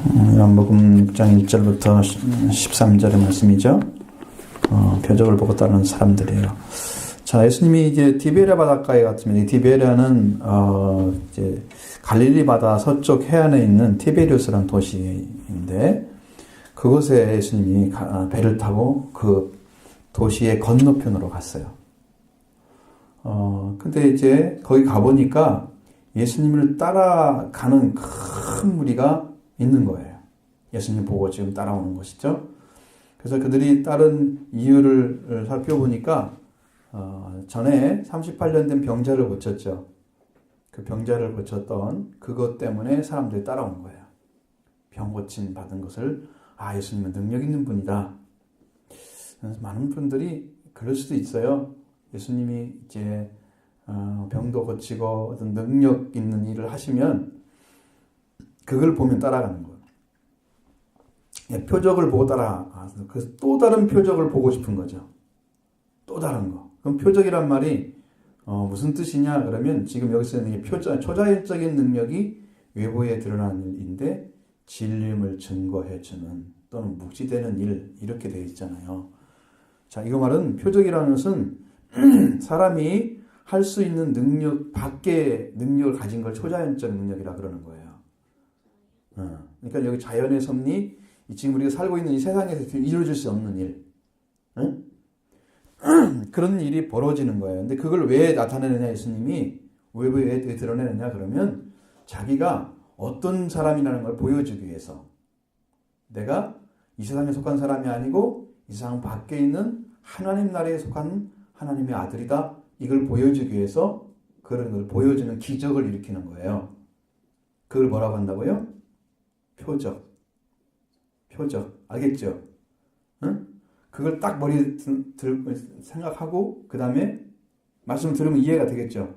요한복음 6장 1절부터 13절의 말씀이죠. 표적을 보고 따르는 사람들이에요. 자, 예수님이 이제 디베랴 바닷가에 갔습니다. 이 디베랴는 이제 갈릴리 바다 서쪽 해안에 있는 티베리우스라는 도시인데, 그곳에 예수님이 배를 타고 그 도시의 건너편으로 갔어요. 근데 이제 거기 가보니까 예수님을 따라가는 큰 무리가 있는 거예요. 예수님 보고 지금 따라오는 것이죠. 그래서 그들이 따른 이유를 살펴보니까 전에 38년 된 병자를 고쳤죠. 그 병자를 고쳤던 그것 때문에 사람들이 따라온 거예요. 병 고침 받은 것을 예수님은 능력 있는 분이다. 많은 분들이 그럴 수도 있어요. 예수님이 이제 병도 고치고 어떤 능력 있는 일을 하시면 그걸 보면 따라가는 거예요. 표적을 보고 따라가서 그래서 또 다른 표적을 보고 싶은 거죠. 또 다른 거. 그럼 표적이란 말이 무슨 뜻이냐 그러면 지금 여기서 있는 초자연적인 능력이 외부에 드러나는 일인데 진림을 증거해주는 또는 묵시되는 일 이렇게 되어 있잖아요. 자, 이거 말은 표적이라는 것은 사람이 할 수 있는 능력 밖의 능력을 가진 걸 초자연적 능력이라 그러는 거예요. 그러니까 여기 자연의 섭리, 지금 우리가 살고 있는 이 세상에서 이루어질 수 없는 일, 그런 일이 벌어지는 거예요. 근데 그걸 왜 나타내느냐, 예수님이 왜 드러내느냐 그러면 자기가 어떤 사람이라는 걸 보여주기 위해서, 내가 이 세상에 속한 사람이 아니고 이 세상 밖에 있는 하나님 나라에 속한 하나님의 아들이다, 이걸 보여주기 위해서 그런 걸 보여주는 기적을 일으키는 거예요. 그걸 뭐라고 한다고요? 표적. 알겠죠? 응? 그걸 딱 머리에 들고 생각하고 그 다음에 말씀을 들으면 이해가 되겠죠?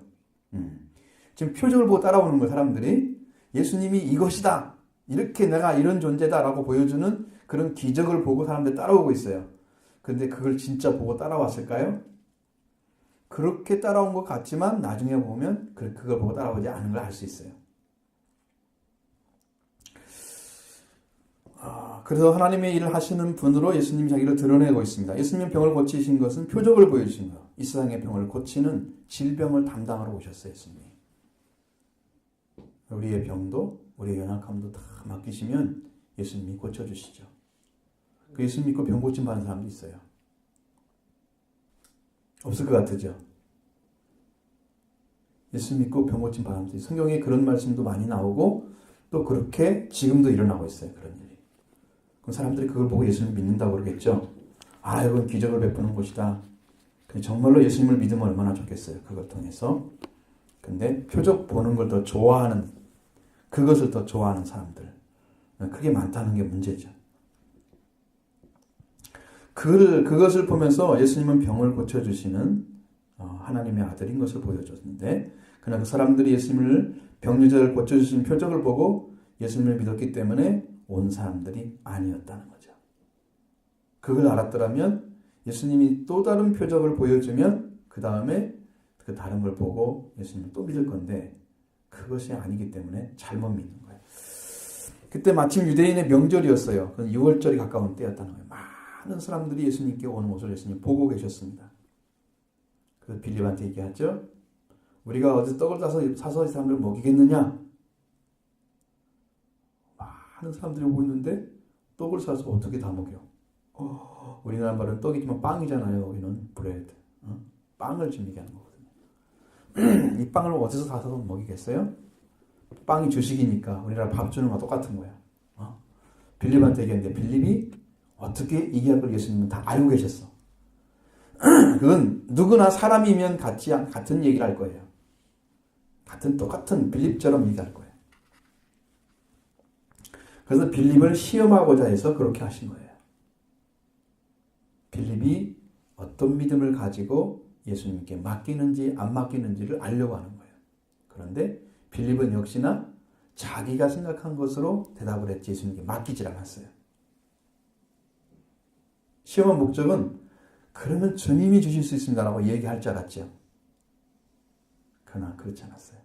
지금 표적을 보고 따라오는 거예요. 사람들이 예수님이 이것이다, 이렇게 내가 이런 존재다 라고 보여주는 그런 기적을 보고 사람들이 따라오고 있어요. 근데 그걸 진짜 보고 따라왔을까요? 그렇게 따라온 것 같지만 나중에 보면 그걸 보고 따라오지 않은 걸 알 수 있어요. 그래서 하나님의 일을 하시는 분으로 예수님이 자기를 드러내고 있습니다. 예수님 병을 고치신 것은 표적을 보여주신 거예요. 이 세상의 병을 고치는 질병을 담당하러 오셨어요. 예수님이. 우리의 병도 우리의 연약함도 다 맡기시면 예수님이 고쳐주시죠. 그 예수님 믿고 병 고침 받는 사람도 있어요. 없을 것 같으죠? 예수 믿고 병 고침 받는 사람도 있어요. 성경에 그런 말씀도 많이 나오고 또 그렇게 지금도 일어나고 있어요. 그런 일이. 그럼 사람들이 그걸 보고 예수님을 믿는다고 그러겠죠? 이건 기적을 베푸는 곳이다. 정말로 예수님을 믿으면 얼마나 좋겠어요. 그걸 통해서. 근데 표적 보는 걸 더 좋아하는, 그것을 더 좋아하는 사람들, 그게 많다는 게 문제죠. 그것을 보면서 예수님은 병을 고쳐주시는 하나님의 아들인 것을 보여줬는데, 그러나 그 사람들이 예수님을 병유자를 고쳐주신 표적을 보고 예수님을 믿었기 때문에 온 사람들이 아니었다는 거죠. 그걸 알았더라면 예수님이 또 다른 표적을 보여주면 그 다음에 그 다른 걸 보고 예수님을 또 믿을 건데 그것이 아니기 때문에 잘못 믿는 거예요. 그때 마침 유대인의 명절이었어요. 그건 6월절이 가까운 때였다는 거예요. 많은 사람들이 예수님께 오는 것을 예수님 보고 계셨습니다. 그래서 빌립한테 얘기하죠. 우리가 어디 떡을 사서 이 사람들을 먹이겠느냐? 많은 사람들이 오고 있는데 떡을 사서 어떻게 다 먹여? 우리나라 말은 떡이지만 빵이잖아요. 여기는 브레드. 빵을 지금 얘기하는 거거든요. 이 빵을 어디서 사서 먹이겠어요? 빵이 주식이니까 우리나라 밥 주는 거랑 똑같은 거야. 빌립한테 얘기했는데 빌립이 어떻게 이 계약을 예수님은 다 알고 계셨어. 그건 누구나 사람이면 같은 얘기를 할 거예요. 똑같은 빌립처럼 얘기할 거예요. 그래서 빌립을 시험하고자 해서 그렇게 하신 거예요. 빌립이 어떤 믿음을 가지고 예수님께 맡기는지 안 맡기는지를 알려고 하는 거예요. 그런데 빌립은 역시나 자기가 생각한 것으로 대답을 했지 예수님께 맡기질 않았어요. 시험한 목적은 그러면 주님이 주실 수 있습니다라고 얘기할 줄 알았죠. 그러나 그렇지 않았어요.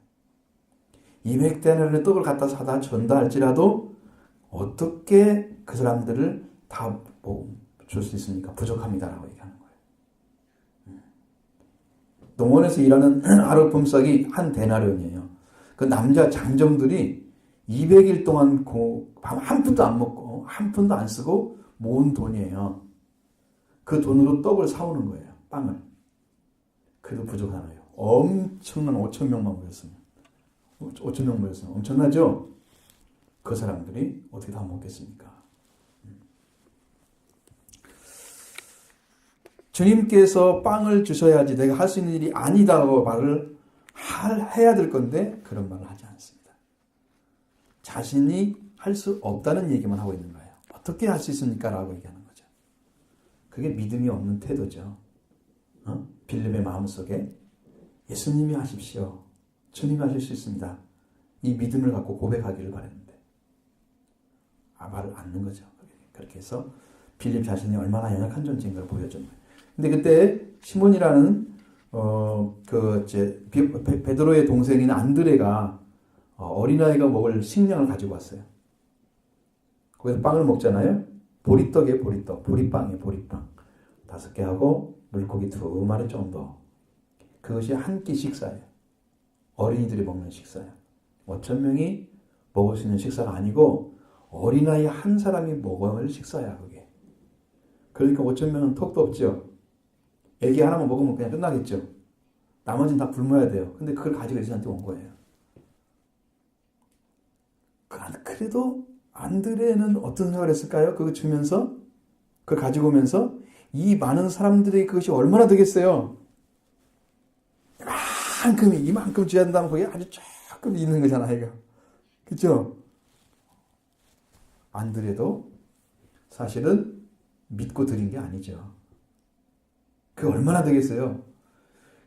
200데나리의 떡을 갖다 사다 준다 할지라도 어떻게 그 사람들을 다 줄 수 있습니까? 부족합니다라고 얘기하는 거예요. 농원에서 일하는 하루 품삯이 한 데나리온이에요. 그 남자 장정들이 200일 동안 한 푼도 안 먹고 한 푼도 안 쓰고 모은 돈이에요. 그 돈으로 떡을 사오는 거예요. 빵을. 그래도 부족하나요? 엄청난 5천 명만 모였어요. 5천 명 모였어요. 엄청나죠? 그 사람들이 어떻게 다 먹겠습니까? 주님께서 빵을 주셔야지 내가 할 수 있는 일이 아니다고 말을 해야 될 건데 그런 말을 하지 않습니다. 자신이 할 수 없다는 얘기만 하고 있는 거예요. 어떻게 할 수 있습니까? 라고 얘기하는 거죠. 그게 믿음이 없는 태도죠. 빌립의 마음속에 예수님이 하십시오. 주님이 하실 수 있습니다. 이 믿음을 갖고 고백하기를 바랬는데 말을 않는 거죠. 그렇게 해서 빌립 자신이 얼마나 연약한 존재인 걸 보여준 거예요. 근데 그때 시몬이라는 베드로의 동생인 안드레가 어린아이가 먹을 식량을 가지고 왔어요. 거기서 빵을 먹잖아요. 보리떡이에요, 보리떡. 보리빵이에요, 보리빵. 5개 하고 물고기 2마리 정도. 그것이 한 끼 식사예요. 어린이들이 먹는 식사예요. 5천 명이 먹을 수 있는 식사가 아니고 어린아이 한 사람이 먹을 식사야, 그게. 그러니까 5천 명은 턱도 없죠. 애기 하나만 먹으면 그냥 끝나겠죠. 나머지는 다 굶어야 돼요. 근데 그걸 가지고 예수한테 온 거예요. 그래도 안드레는 어떤 생각을 했을까요? 그거 주면서, 그걸 가지고 오면서 이 많은 사람들이 그것이 얼마나 되겠어요? 이만큼 줘야 된다면 거기 아주 조금 있는 거잖아요, 이거. 그죠? 안드레도 사실은 믿고 드린 게 아니죠. 그게 얼마나 되겠어요?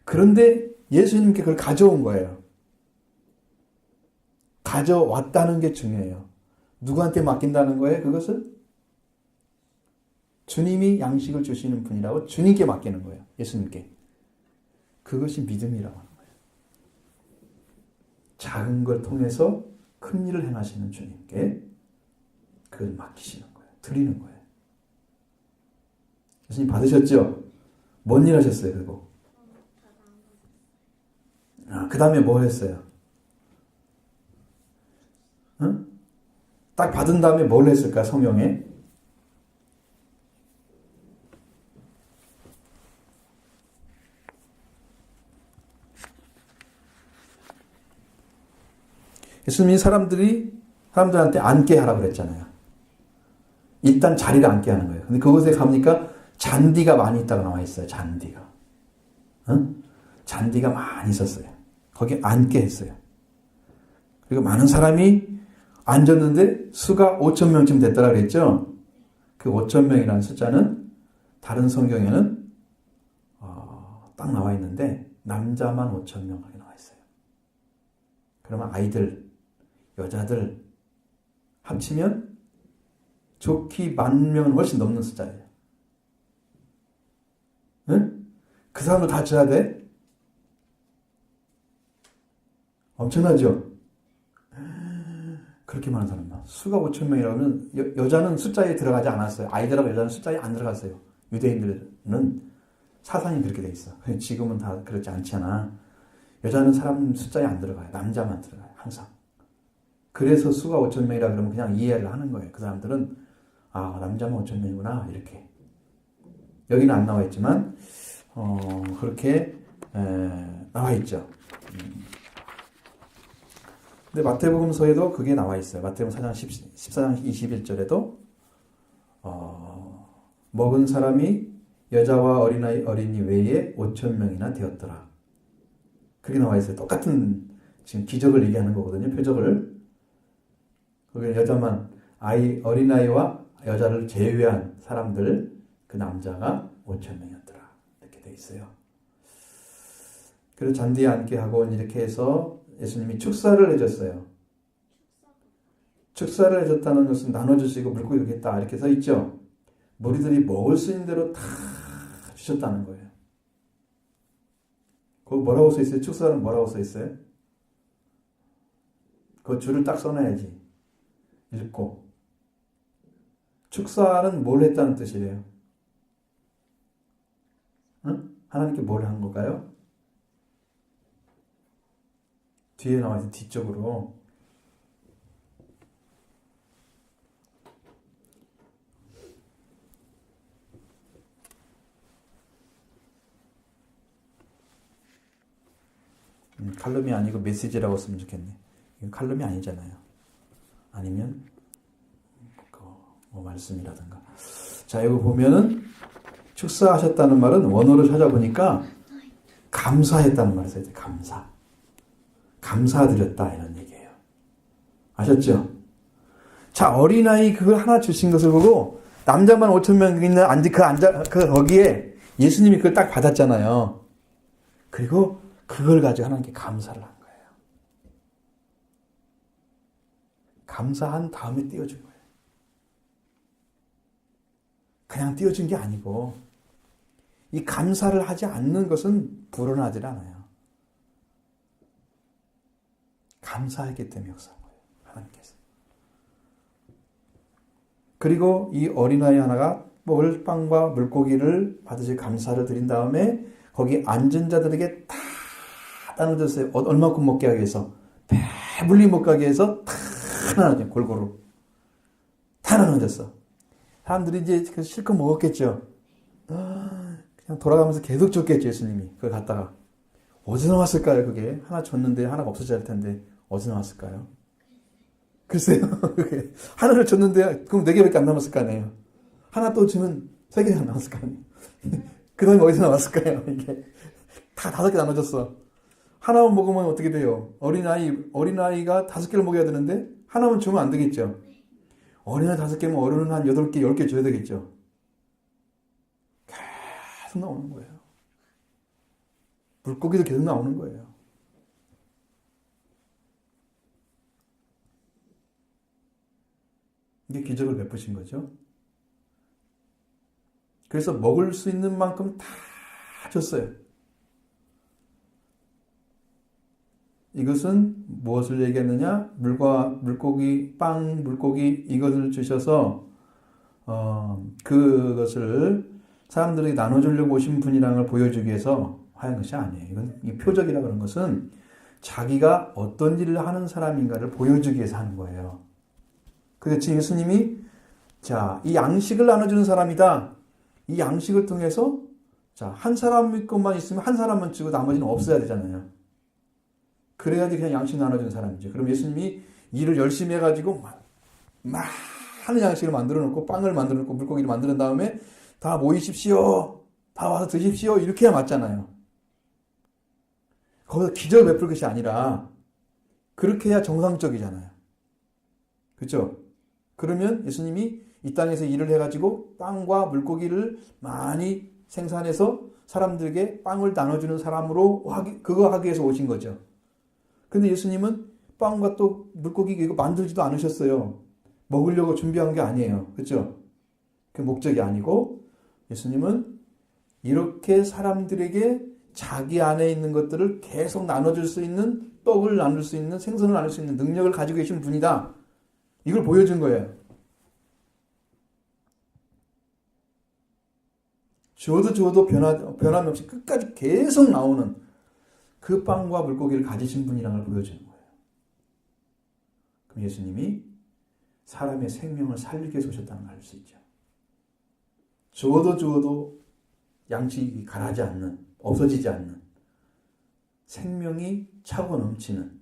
그런데 예수님께 그걸 가져온 거예요. 가져왔다는 게 중요해요. 누구한테 맡긴다는 거예요, 그것을? 주님이 양식을 주시는 분이라고 주님께 맡기는 거예요, 예수님께. 그것이 믿음이라고 하는 거예요. 작은 걸 통해서 큰 일을 행하시는 주님께 그걸 맡기시는 거예요. 드리는 거예요. 예수님 받으셨죠? 뭔 일 하셨어요, 그리고? 그 다음에 뭘 했어요? 응? 딱 받은 다음에 뭘 했을까, 성경에? 예수님이 사람들한테 앉게 하라고 그랬잖아요. 일단 자리를 앉게 하는 거예요. 근데 그곳에 가보니까 잔디가 많이 있다고 나와 있어요. 잔디가. 잔디가 많이 있었어요. 거기에 앉게 했어요. 그리고 많은 사람이 앉았는데 수가 5천 명쯤 됐다고 그랬죠. 그 5천 명이라는 숫자는 다른 성경에는 딱 나와 있는데 남자만 5천 명 하게 나와 있어요. 그러면 아이들, 여자들 합치면 좋기 10,000명은 훨씬 넘는 숫자예요. 응? 그 사람도 다 줘야 돼? 엄청나죠? 그렇게 많은 사람. 수가 5천 명이라면 여자는 숫자에 들어가지 않았어요. 아이들하고 여자는 숫자에 안 들어갔어요. 유대인들은 사상이 그렇게 돼 있어. 지금은 다 그렇지 않잖아. 여자는 사람 숫자에 안 들어가요. 남자만 들어가요. 항상. 그래서 수가 5천 명이라 그러면 그냥 이해를 하는 거예요. 그 사람들은 남자만 5천 명이구나 이렇게. 여기는 안 나와 있지만 그렇게 나와 있죠. 근데 마태복음서에도 그게 나와 있어요. 마태복음 14장 21절에도 먹은 사람이 여자와 어린이 외에 5천 명이나 되었더라. 그게 나와 있어요. 똑같은 지금 기적을 얘기하는 거거든요. 표적을. 거기 여자만 어린아이와 여자를 제외한 사람들, 그 남자가 5천 명이었더라. 이렇게 돼 있어요. 그래서 잔디에 앉게 하고 이렇게 해서 예수님이 축사를 해줬어요. 축사를 해줬다는 것은 나눠주시고 물고기 주겠다 이렇게 써 있죠. 무리들이 먹을 수 있는 대로 다 주셨다는 거예요. 거기 뭐라고 써 있어요? 축사는 뭐라고 써 있어요? 그 줄을 딱 써놔야지. 읽고 축사는 뭘 했다는 뜻이에요? 응? 하나님께 뭘 한 걸까요? 뒤에 나와있는 뒤쪽으로. 칼럼이 아니고 메시지라고 쓰면 좋겠네. 이건 칼럼이 아니잖아요. 아니면 뭐 말씀이라든가. 자, 여기 보면은 축사하셨다는 말은 원어로 찾아보니까 감사했다는 말이 써요. 감사. 감사드렸다 이런 얘기예요. 아셨죠? 자, 어린아이 그걸 하나 주신 것을 보고 남자만 5,000명 있는 거기에 예수님이 그걸 딱 받았잖아요. 그리고 그걸 가지고 하나님께 감사를 한 거예요. 감사한 다음에 띄워준 거예요. 그냥 띄워준 게 아니고 이 감사를 하지 않는 것은 불어나질 않아요. 감사했기 때문에 역사한 거예요. 하나님께서. 그리고 이 어린아이 하나가 먹을 빵과 물고기를 받으실 감사를 드린 다음에 거기 앉은 자들에게 다 나눠줬어요. 얼마큼 먹게 하기 위해서. 배불리 먹게 하기 위해서 다 나눠줬어요. 골고루. 다 나눠줬어. 사람들이 이제 실컷 먹었겠죠. 그냥 돌아가면서 계속 줬겠죠. 예수님이. 그걸 갖다가. 어디서 나왔을까요? 그게. 하나 줬는데 하나가 없어져야 할 텐데 어디서 나왔을까요? 글쎄요. 하나를 줬는데 그럼 4개밖에 안 남았을 거 아니에요. 하나 또 주면 3개가 안 남았을 거 아니에요. 그 다음에 어디서 나왔을까요? 이게 다 5개 나눠줬어. 하나만 먹으면 어떻게 돼요? 어린아이가 5개를 먹여야 되는데 하나만 주면 안 되겠죠. 어린아이 5개면 어른은 한 8개, 10개 줘야 되겠죠. 계속 나오는 거예요. 물고기도 계속 나오는 거예요. 이게 기적을 베푸신 거죠. 그래서 먹을 수 있는 만큼 다 줬어요. 이것은 무엇을 얘기했느냐? 물고기, 빵, 물고기 이것을 주셔서 그것을 사람들에게 나눠주려고 오신 분이라는 걸 보여주기 위해서 하는 것이 아니에요. 이건 이 표적이라고 하는 것은 자기가 어떤 일을 하는 사람인가를 보여주기 위해서 하는 거예요. 그래서 지금 예수님이 자, 이 양식을 나눠주는 사람이다. 이 양식을 통해서 자, 한 사람 것만 있으면 한 사람만 주고 나머지는 없어야 되잖아요. 그래야지 그냥 양식 나눠주는 사람이죠. 그럼 예수님이 일을 열심히 해가지고 많은 양식을 만들어 놓고 빵을 만들어 놓고 물고기를 만드는 다음에 다 모이십시오. 다 와서 드십시오. 이렇게 해야 맞잖아요. 거기서 기적을 베풀 것이 아니라 그렇게 해야 정상적이잖아요. 그렇죠? 그러면 예수님이 이 땅에서 일을 해가지고 빵과 물고기를 많이 생산해서 사람들에게 빵을 나눠주는 사람으로 그거 하기 위해서 오신 거죠. 근데 예수님은 빵과 또 물고기 이거 만들지도 않으셨어요. 먹으려고 준비한 게 아니에요. 그렇죠? 그 목적이 아니고 예수님은 이렇게 사람들에게 자기 안에 있는 것들을 계속 나눠줄 수 있는 떡을 나눌 수 있는 생선을 나눌 수 있는 능력을 가지고 계신 분이다. 이걸 보여준 거예요. 주어도 변함없이 끝까지 계속 나오는 그 빵과 물고기를 가지신 분이라는 걸 보여주는 거예요. 그럼 예수님이 사람의 생명을 살리기 위해서 오셨다는 걸 알 수 있죠. 주어도 양식이 가라지 않는, 없어지지 않는 생명이 차고 넘치는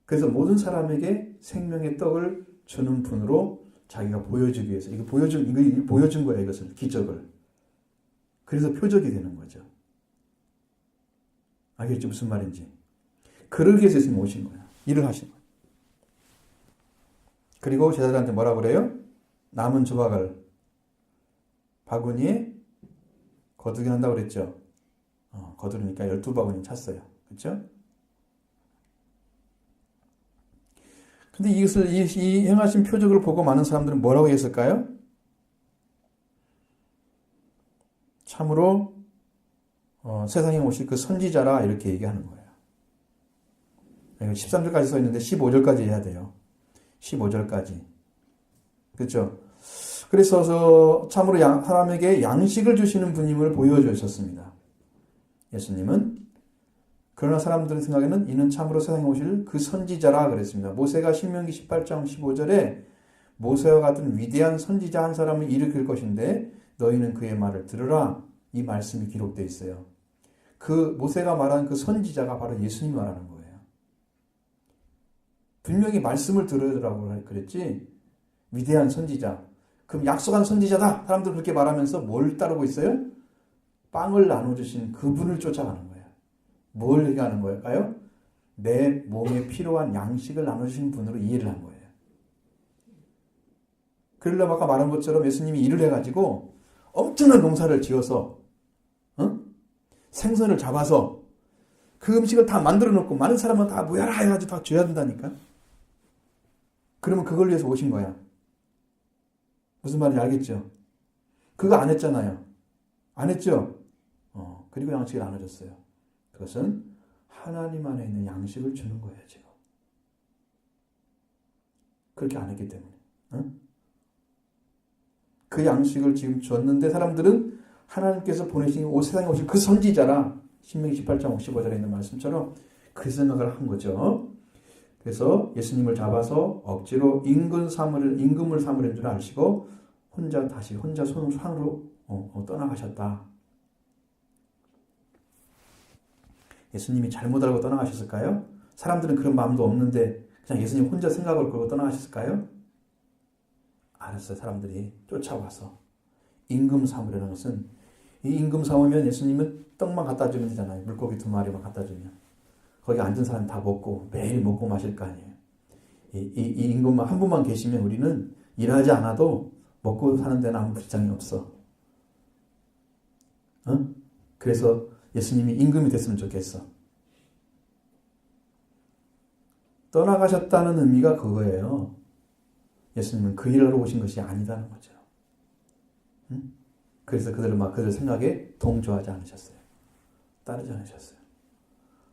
그래서 모든 사람에게 생명의 떡을 주는 분으로 자기가 보여주기 위해서 이거 보여준 거예요. 이것을 기적을. 그래서 표적이 되는 거죠. 알겠죠? 무슨 말인지. 그러기 위해서 예수님 오신 거예요. 일을 하신 거예요. 그리고 제자들한테 뭐라 그래요? 남은 조각을 바구니에 거두게 한다고 그랬죠. 거두니까 12바구니 찼어요. 그렇죠? 근데 이것을 이 행하신 표적을 보고 많은 사람들은 뭐라고 했을까요? 참으로 세상에 오실 그 선지자라 이렇게 얘기하는 거예요. 13절까지 써 있는데 15절까지 해야 돼요. 15절까지. 그렇죠? 그래서 참으로 사람에게 양식을 주시는 분임을 보여주셨습니다. 예수님은. 그러나 사람들의 생각에는 이는 참으로 세상에 오실 그 선지자라 그랬습니다. 모세가 신명기 18장 15절에 모세와 같은 위대한 선지자 한 사람을 일으킬 것인데 너희는 그의 말을 들으라. 이 말씀이 기록되어 있어요. 그 모세가 말한 그 선지자가 바로 예수님이 말하는 거예요. 분명히 말씀을 들으라고 그랬지. 위대한 선지자. 그럼 약속한 선지자다. 사람들 그렇게 말하면서 뭘 따르고 있어요? 빵을 나눠주신 그분을 쫓아가는 거예요. 뭘 얘기하는 걸까요? 내 몸에 필요한 양식을 나눠주신 분으로 이해를 한 거예요. 그러려면 아까 말한 것처럼 예수님이 일을 해가지고 엄청난 농사를 지어서 생선을 잡아서 그 음식을 다 만들어 놓고 많은 사람은 다 모여라 해가지고 다 줘야 된다니까. 그러면 그걸 위해서 오신 거야. 무슨 말인지 알겠죠? 그거 안 했잖아요. 안 했죠? 그리고 양식을 나눠줬어요. 그것은 하나님 안에 있는 양식을 주는 거예요, 지금. 그렇게 안 했기 때문에. 그 양식을 지금 줬는데 사람들은 하나님께서 보내신 세상에 오신 그 선지자라 신명기 18장 55절에 있는 말씀처럼 그 생각을 한 거죠. 그래서 예수님을 잡아서 억지로 임금을 삼으려는 줄 아시고 혼자 손으로 떠나가셨다. 예수님이 잘못 알고 떠나가셨을까요? 사람들은 그런 마음도 없는데 그냥 예수님 혼자 생각을 걸고 떠나가셨을까요? 알았어요. 사람들이 쫓아와서 임금 삼으려는 것은 이 임금 삼으면 예수님은 떡만 갖다 주면 되잖아요. 물고기 2마리만 갖다 주면 거기 앉은 사람 다 먹고 매일 먹고 마실 거 아니에요. 이 임금만 한 분만 계시면 우리는 일하지 않아도 먹고 사는 데는 아무 불장이 없어. 그래서 예수님이 임금이 됐으면 좋겠어. 떠나가셨다는 의미가 그거예요. 예수님은 그 일을 하러 오신 것이 아니다는 거죠. 그래서 그들 생각에 동조하지 않으셨어요. 따르지 않으셨어요.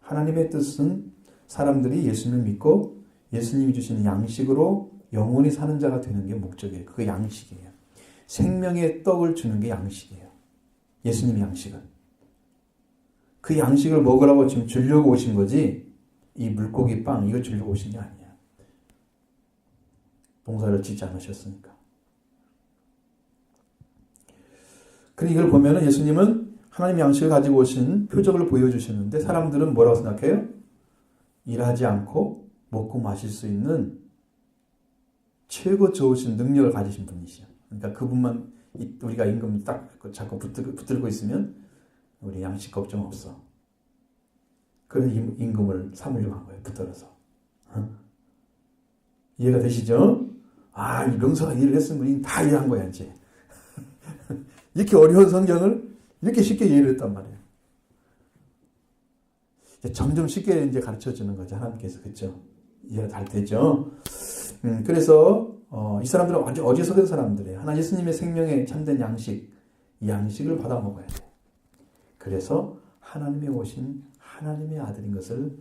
하나님의 뜻은 사람들이 예수님을 믿고 예수님이 주시는 양식으로 영원히 사는 자가 되는 게 목적이에요. 그게 양식이에요. 생명의 떡을 주는 게 양식이에요. 예수님의 양식은. 그 양식을 먹으라고 지금 주려고 오신 거지 이 물고기 빵 이거 주려고 오신 게 아니야. 봉사를 짓지 않으셨으니까. 그리고 이걸 보면은 예수님은 하나님의 양식을 가지고 오신 표적을 보여주시는데 사람들은 뭐라고 생각해요? 일하지 않고 먹고 마실 수 있는 최고 좋으신 능력을 가지신 분이시죠. 그러니까 그분만 우리가 임금 딱 자꾸 붙들고 있으면 우리 양식 걱정 없어. 그런 임금을 삼으려고 한 거예요. 붙들어서. 이해가 되시죠? 이 명사가 일을 했으면 우리는 다 이해한 거야 이제. 이렇게 어려운 성경을 이렇게 쉽게 이해를 했단 말이에요. 점점 쉽게 이제 가르쳐 주는 거죠. 하나님께서. 그렇죠? 이해가 잘 되죠? 그래서 이 사람들은 완전 어리석은 사람들이에요. 하나 예수님의 생명의 참된 양식, 이 양식을 받아 먹어야 돼. 그래서 하나님이 오신 하나님의 아들인 것을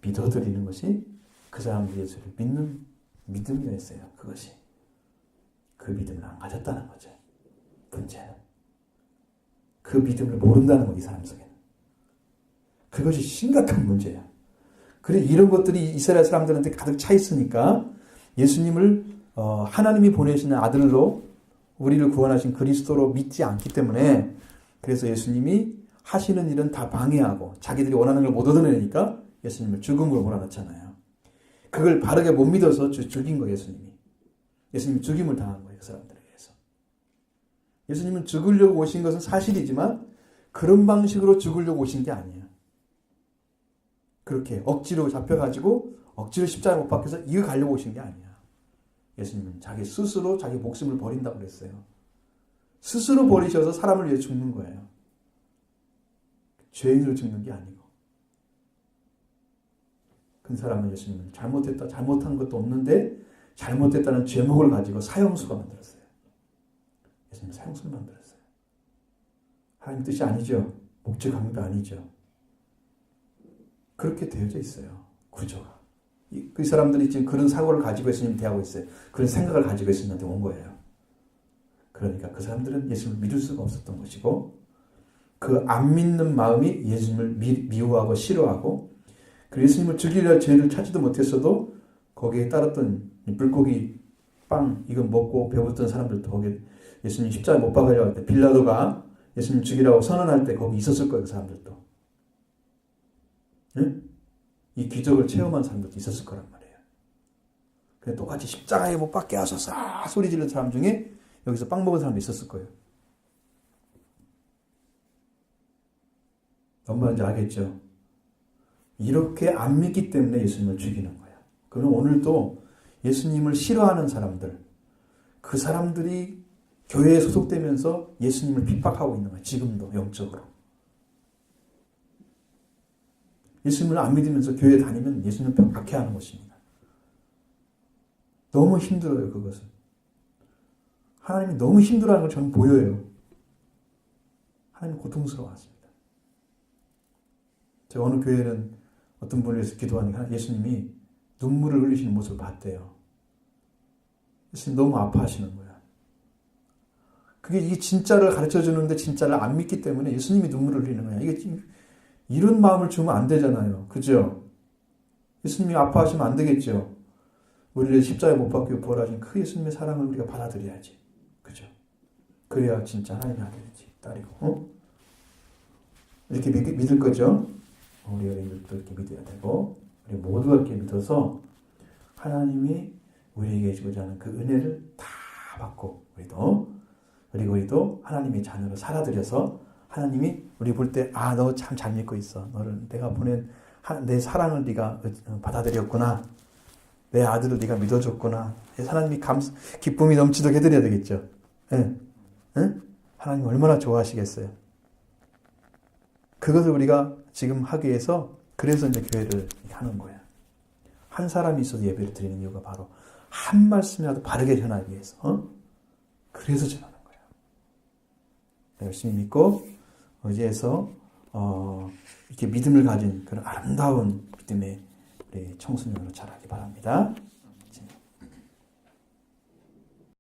믿어드리는 것이 그 사람들이 예수를 믿는 믿음이었어요. 그것이. 그 믿음을 안 가졌다는 거죠. 문제는. 그 믿음을 모른다는 거, 이 사람 속에는. 그것이 심각한 문제야. 그래, 이런 것들이 이스라엘 사람들한테 가득 차 있으니까 예수님을 하나님이 보내시는 아들로 우리를 구원하신 그리스도로 믿지 않기 때문에 그래서 예수님이 하시는 일은 다 방해하고 자기들이 원하는 걸 못 얻어내니까 예수님을 죽음으로 몰아넣잖아요. 그걸 바르게 못 믿어서 죽인 거예요, 예수님이. 예수님이 죽임을 당한 거예요, 그 사람들에 의해서. 예수님은 죽으려고 오신 것은 사실이지만 그런 방식으로 죽으려고 오신 게 아니에요. 그렇게 억지로 잡혀가지고 억지로 십자가에 못 박혀서 이거 가려고 오신 게 아니야. 예수님은 자기 스스로 자기 목숨을 버린다고 그랬어요. 스스로 버리셔서 사람을 위해 죽는 거예요. 죄인으로 죽는 게 아니고. 그 사람은 예수님은 잘못한 것도 없는데 잘못됐다는 죄목을 가지고 사형수가 만들었어요. 예수님은 사형수를 만들었어요. 하나님 뜻이 아니죠. 목적 강요가 아니죠. 그렇게 되어져 있어요. 구조가. 그 사람들이 지금 그런 사고를 가지고 예수님 대하고 있어요. 그런 생각을 가지고 예수님한테 온 거예요. 그러니까 그 사람들은 예수님을 믿을 수가 없었던 것이고 그 안 믿는 마음이 예수님을 미워하고 싫어하고 그 예수님을 죽이려 죄를 찾지도 못했어도 거기에 따랐던 불고기 빵 이건 먹고 배고팠던 사람들도 거기에 예수님 십자가에 못 박으려고 할 때 빌라도가 예수님 죽이라고 선언할 때 거기 있었을 거예요. 그 사람들도. 응? 이 기적을 체험한 사람들도 있었을 거란 말이에요. 그래 똑같이 십자가에 못 박게 하소서 소리 지르는 사람 중에 여기서 빵 먹은 사람도 있었을 거예요. 뭔 말인지 알겠죠? 이렇게 안 믿기 때문에 예수님을 죽이는 거예요. 그럼 오늘도 예수님을 싫어하는 사람들, 그 사람들이 교회에 소속되면서 예수님을 핍박하고 있는 거예요. 지금도 영적으로. 예수님을 안 믿으면서 교회에 다니면 예수님을 박해하는 것입니다. 너무 힘들어요, 그것은. 하나님이 너무 힘들어하는 걸 저는 보여요. 하나님이 고통스러워하십니다. 제가 어느 교회는 어떤 분을 위해서 기도하니까 예수님이 눈물을 흘리시는 모습을 봤대요. 예수님 너무 아파하시는 거야. 이게 진짜를 가르쳐 주는데 진짜를 안 믿기 때문에 예수님이 눈물을 흘리는 거야. 이런 마음을 주면 안 되잖아요. 그죠? 예수님이 아파하시면 안 되겠죠. 우리를 십자가에 못 박히고 부활하신 그 예수님의 사랑을 우리가 받아들여야지. 그죠? 그래야 진짜 하나님의 아들이지, 딸이고. 어? 이렇게 믿을 거죠? 우리 어린이들도 이렇게 믿어야 되고 우리 모두가 이렇게 믿어서 하나님이 우리에게 주고자 하는 그 은혜를 다 받고 우리도 하나님의 자녀로 살아들여서 하나님이 우리 볼 때 너 참 잘 믿고 있어. 너를 내가 보낸 내 사랑을 네가 받아들였구나. 내 아들을 네가 믿어줬구나. 하나님이 기쁨이 넘치도록 해드려야 되겠죠. 네. 네? 하나님 얼마나 좋아하시겠어요. 그것을 우리가 지금 하기 위해서 그래서 이제 교회를 하는 거야. 한 사람이 있어도 예배를 드리는 이유가 바로 한 말씀이라도 바르게 전하기 위해서. 그래서 전하는 거야. 열심히 믿고 의지해서 이렇게 믿음을 가진 그런 아름다운 믿음의 우리 청소년으로 자라기 바랍니다.